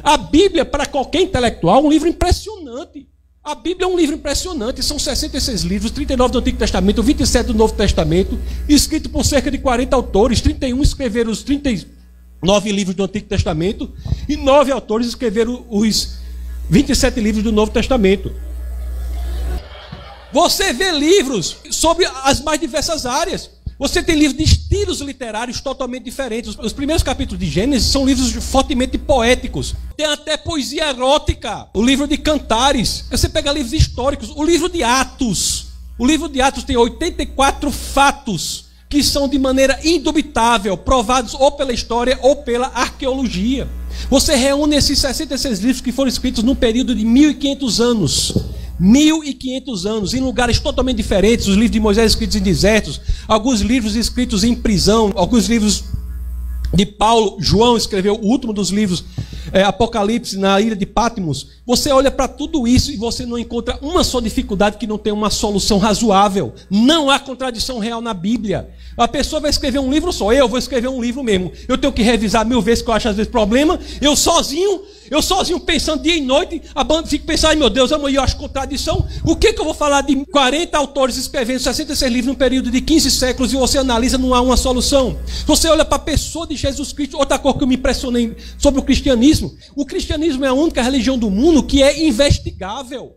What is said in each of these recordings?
A Bíblia, para qualquer intelectual, é um livro impressionante. A Bíblia é um livro impressionante. São 66 livros, 39 do Antigo Testamento, 27 do Novo Testamento, escrito por cerca de 40 autores. 31 escreveram os 39 livros do Antigo Testamento e 9 autores escreveram os 27 livros do Novo Testamento. Você vê livros sobre as mais diversas áreas. Você tem livros de estilos literários totalmente diferentes. Os primeiros capítulos de Gênesis são livros fortemente poéticos. Tem até poesia erótica. O livro de Cantares. Você pega livros históricos. O livro de Atos. O livro de Atos tem 84 fatos que são de maneira indubitável provados ou pela história ou pela arqueologia. Você reúne esses 66 livros que foram escritos num período de 1500 anos. 1500 anos, em lugares totalmente diferentes. Os livros de Moisés escritos em desertos, alguns livros escritos em prisão, alguns livros de Paulo. João escreveu o último dos livros, Apocalipse, na ilha de Patmos. Você olha para tudo isso e você não encontra uma só dificuldade que não tenha uma solução razoável. Não há contradição real na Bíblia. A pessoa vai escrever um livro só, eu vou escrever um livro mesmo. Eu tenho que revisar 1000 vezes, que eu acho às vezes problema. Eu sozinho pensando dia e noite, a banda fica pensando, ai meu Deus, eu acho contradição. O que eu vou falar de 40 autores escrevendo 66 livros num período de 15 séculos e você analisa, não há uma solução? Você olha para a pessoa de Jesus Cristo. Outra coisa que eu me impressionei sobre o cristianismo é a única religião do mundo que é investigável.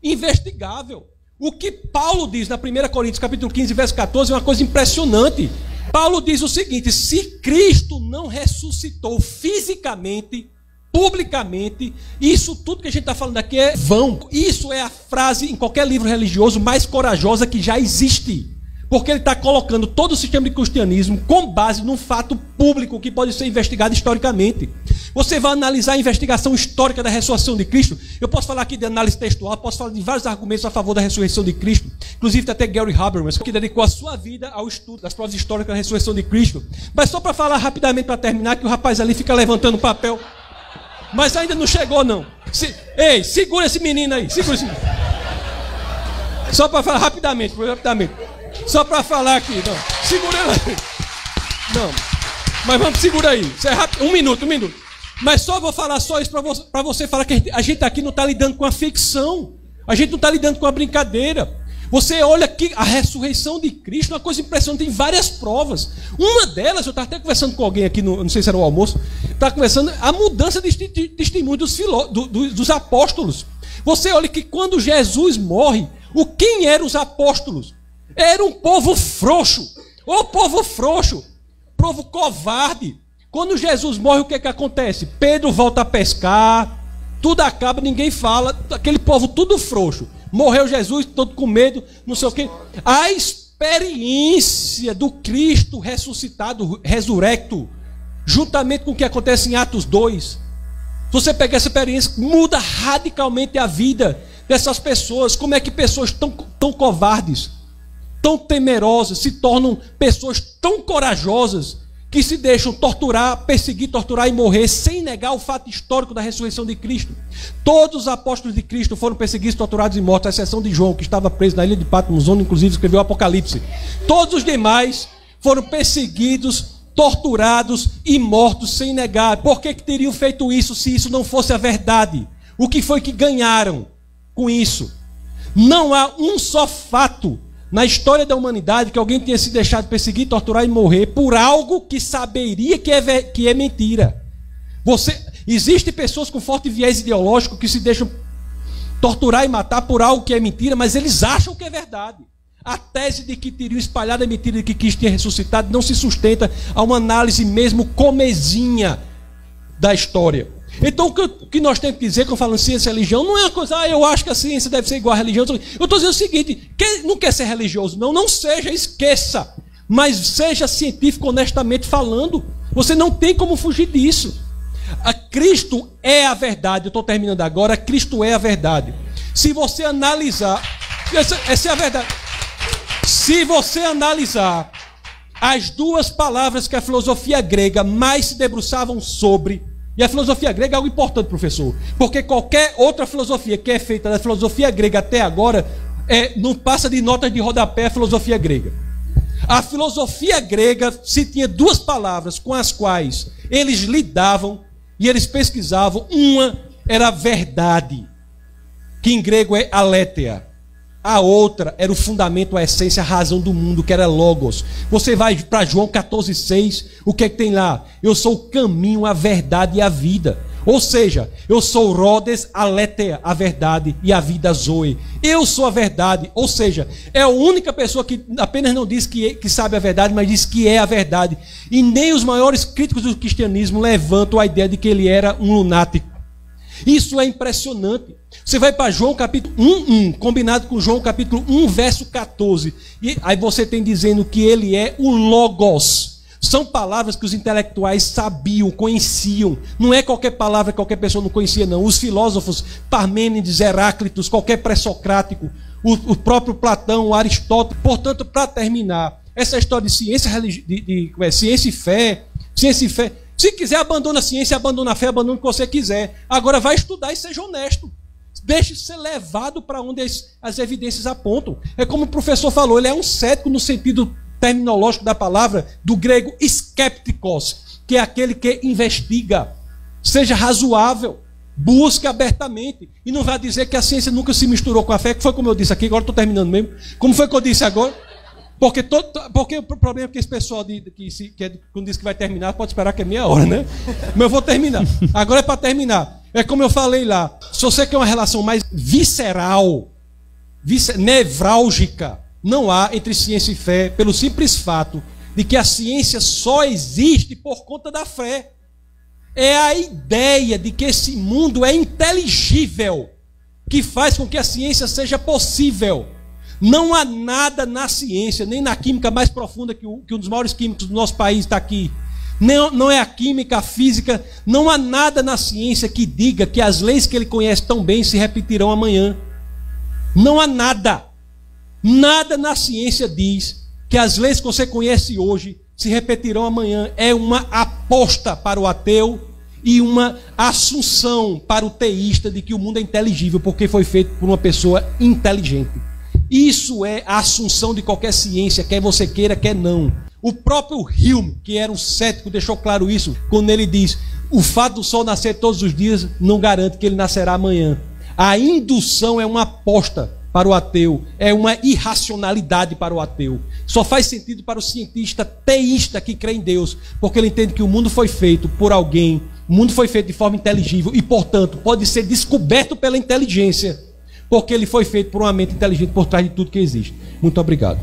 Investigável. O que Paulo diz na 1 Coríntios capítulo 15, verso 14, é uma coisa impressionante. Paulo diz o seguinte: se Cristo não ressuscitou fisicamente, publicamente, isso tudo que a gente está falando aqui é vão. Isso é a frase em qualquer livro religioso mais corajosa que já existe. Porque ele está colocando todo o sistema de cristianismo com base num fato público que pode ser investigado historicamente. Você vai analisar a investigação histórica da ressurreição de Cristo. Eu posso falar aqui de análise textual, posso falar de vários argumentos a favor da ressurreição de Cristo. Inclusive tem até Gary Habermas, que dedicou a sua vida ao estudo das provas históricas da ressurreição de Cristo. Mas só para falar rapidamente, para terminar, que o rapaz ali fica levantando papel. Mas ainda não chegou, não. Ei, segura esse menino aí. Segura esse menino. Só para falar rapidamente. Só para falar aqui. Não. Segura ele aí. Não. Mas vamos, segura aí. Isso é rápido. Um minuto. Mas só vou falar só isso para você falar que a gente aqui não está lidando com a ficção. A gente não está lidando com a brincadeira. Você olha aqui, a ressurreição de Cristo é uma coisa impressionante, tem várias provas. Uma delas, eu estava até conversando com alguém aqui, não sei se era o almoço, estava conversando, a mudança de testemunho dos apóstolos. Você olha que quando Jesus morre, quem eram os apóstolos? Era um povo frouxo, povo covarde. Quando Jesus morre, o que acontece? Pedro volta a pescar, tudo acaba, ninguém fala, aquele povo tudo frouxo. Morreu Jesus, todo com medo, não sei o quê. A experiência do Cristo ressuscitado, ressurrecto, juntamente com o que acontece em Atos 2, se você pegar essa experiência, muda radicalmente a vida dessas pessoas. Como é que pessoas tão covardes, tão temerosas, se tornam pessoas tão corajosas, que se deixam torturar, perseguir, torturar e morrer sem negar o fato histórico da ressurreição de Cristo. Todos os apóstolos de Cristo foram perseguidos, torturados e mortos, à exceção de João, que estava preso na ilha de Patmos, onde inclusive escreveu o Apocalipse. Todos os demais foram perseguidos, torturados e mortos sem negar. Por que teriam feito isso se isso não fosse a verdade? O que foi que ganharam com isso? Não há um só fato na história da humanidade que alguém tenha se deixado perseguir, torturar e morrer por algo que saberia que é mentira. Existem pessoas com forte viés ideológico que se deixam torturar e matar por algo que é mentira, mas eles acham que é verdade. A tese de que teriam espalhado a mentira de que Cristo tinha ressuscitado não se sustenta a uma análise mesmo comezinha da história. Então o que nós temos que dizer quando falamos ciência e religião não é uma coisa, eu acho que a ciência deve ser igual à religião. Eu estou dizendo o seguinte: não quer ser religioso, não seja, esqueça, mas seja científico honestamente falando. Você não tem como fugir disso. Cristo é a verdade. Eu estou terminando agora. Cristo é a verdade. Se você analisar, essa é a verdade. Se você analisar as duas palavras que a filosofia grega mais se debruçavam sobre. E a filosofia grega é algo importante, professor, porque qualquer outra filosofia que é feita da filosofia grega até agora não passa de notas de rodapé a filosofia grega. A filosofia grega se tinha duas palavras com as quais eles lidavam, e eles pesquisavam. Uma era a verdade, que em grego é aletheia. A outra era o fundamento, a essência, a razão do mundo, que era logos. Você vai para João 14,6, o que é que tem lá? Eu sou o caminho, a verdade e a vida. Ou seja, eu sou Rhodes, aletheia, a verdade, e a vida zoe. Eu sou a verdade, ou seja, é a única pessoa que apenas não diz que sabe a verdade, mas diz que é a verdade. E nem os maiores críticos do cristianismo levantam a ideia de que ele era um lunático. Isso é impressionante. Você vai para João capítulo 1, combinado com João capítulo 1, verso 14. E aí você tem dizendo que ele é o Logos. São palavras que os intelectuais sabiam, conheciam. Não é qualquer palavra que qualquer pessoa não conhecia, não. Os filósofos, Parmênides, Heráclitos, qualquer pré-socrático, o próprio Platão, Aristóteles. Portanto, para terminar, essa história de ciência, ciência e fé, ciência e fé. Se quiser, abandona a ciência, abandona a fé, abandona o que você quiser. Agora vai estudar e seja honesto. Deixe ser levado para onde as evidências apontam. É como o professor falou, ele é um cético no sentido terminológico da palavra, do grego skeptikos, que é aquele que investiga. Seja razoável, busque abertamente. E não vai dizer que a ciência nunca se misturou com a fé, que foi como eu disse aqui, agora estou terminando mesmo. Como foi que eu disse agora? Porque o problema é que esse pessoal quando diz que vai terminar, pode esperar que é meia hora, né? Mas eu vou terminar. Agora é para terminar. É como eu falei lá. Se você quer uma relação mais visceral, nevrálgica, não há entre ciência e fé, pelo simples fato de que a ciência só existe por conta da fé. É a ideia de que esse mundo é inteligível que faz com que a ciência seja possível. Não há nada na ciência, nem na química mais profunda que um dos maiores químicos do nosso país está aqui. Não é a química, a física. Não há nada na ciência que diga que as leis que ele conhece tão bem se repetirão amanhã. Não há nada. Nada na ciência diz que as leis que você conhece hoje se repetirão amanhã. É uma aposta para o ateu e uma assunção para o teísta de que o mundo é inteligível porque foi feito por uma pessoa inteligente. Isso é a assunção de qualquer ciência, quer você queira, quer não. O próprio Hume, que era um cético, deixou claro isso quando ele diz: o fato do sol nascer todos os dias não garante que ele nascerá amanhã. A indução é uma aposta para o ateu, é uma irracionalidade para o ateu. Só faz sentido para o cientista teísta que crê em Deus, porque ele entende que o mundo foi feito por alguém, o mundo foi feito de forma inteligível e, portanto, pode ser descoberto pela inteligência, porque ele foi feito por uma mente inteligente por trás de tudo que existe. Muito obrigado.